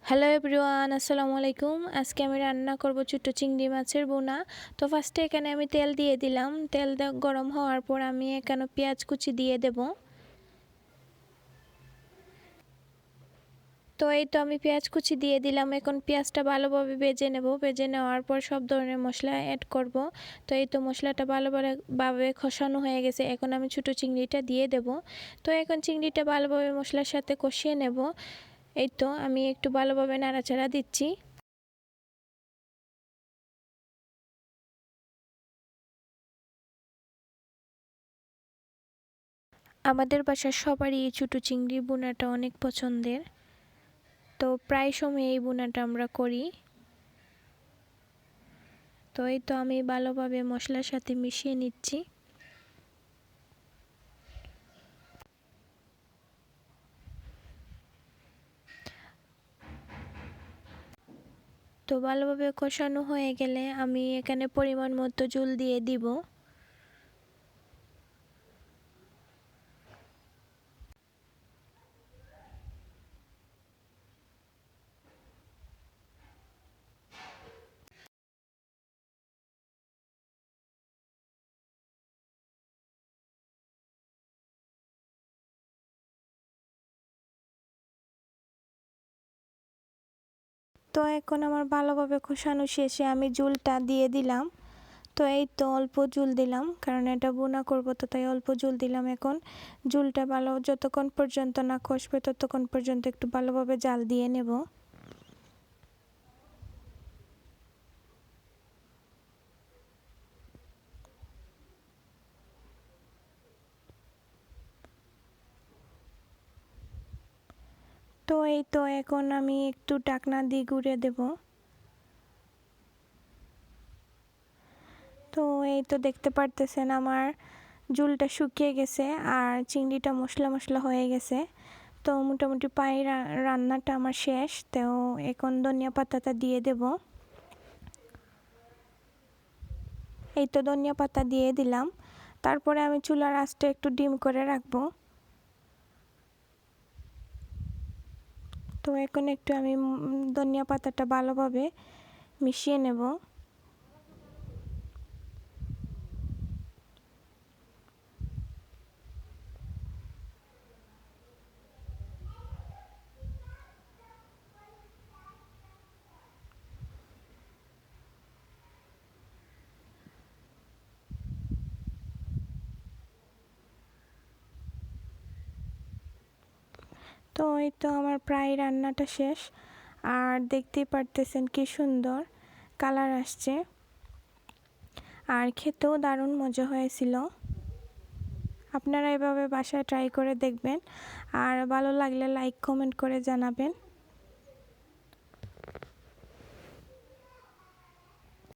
Hello everyone, আসসালামু আলাইকুম। আজকে আমি রান্না করব ছোট্ট চিংড়ি মাছের বোনা। তো ফার্স্টে এখানে আমি তেল দিয়ে দিলাম। তেল গরম হওয়ার পর আমি এখানে পেঁয়াজ কুচি দিয়ে দেব। তো এই তো আমি পেঁয়াজ কুচি দিয়ে দিলাম। এখন পেঁয়াজটা ভালোভাবে ভেজে নেব। ভেজে নেওয়ার পর সব ধরনের মশলা অ্যাড করব। তো এই তো মশলাটা ভালোভাবে কষানো হয়ে গেছে। এখন আমি ছোটো চিংড়িটা দিয়ে দেব। তো এখন চিংড়িটা ভালোভাবে মশলার সাথে কষিয়ে নেব। এই তো আমি একটু ভালোভাবে নাড়াচাড়া দিচ্ছি। আমাদের বাসার সবারই এই ছোটো চিংড়ির বোনাটা অনেক পছন্দের। তো প্রায় সময় এই বোনাটা আমরা করি। তো এই তো আমি ভালোভাবে মশলার সাথে মিশিয়ে নিচ্ছি। তো ভালোভাবে কষানো হয়ে গেলে আমি এখানে পরিমাণ মতো ঝোল দিয়ে দিব। তো এখন আমার ভালোভাবে কষানো শেষে আমি ঝোলটা দিয়ে দিলাম। তো এই তো অল্প ঝোল দিলাম, কারণ এটা বোনা করবো, তো তাই অল্প ঝোল দিলাম। এখন ঝোলটা যতক্ষণ পর্যন্ত না কষবে ততক্ষণ পর্যন্ত একটু ভালোভাবে জাল দিয়ে নেব। তো এই তো এখন আমি একটু ঢাকনা দিয়ে ঘুরে দেব। তো এই তো দেখতে পারতেছেন আমার ঝোলটা শুকিয়ে গেছে আর চিংড়িটা মশলা মশলা হয়ে গেছে। তো মোটামুটি প্রায় রান্নাটা আমার শেষ। তো এখন ধনিয়া পাতাটা দিয়ে দেব। এই তো ধনিয়া পাতা দিয়ে দিলাম। তারপরে আমি চুলার আঁচটা একটু ডিম করে রাখবো। তো এখন একটু আমি ধনিয়া পাতাটা ভালোভাবে মিশিয়ে নেব। তো এই তো আমার প্রায় রান্নাটা শেষ। আর দেখতেই পারতেছেন কি সুন্দর কালার আসছে, আর খেতেও দারুণ মজা হয়েছিল। আপনারা এভাবে বাসায় ট্রাই করে দেখবেন, আর ভালো লাগলে লাইক কমেন্ট করে জানাবেন।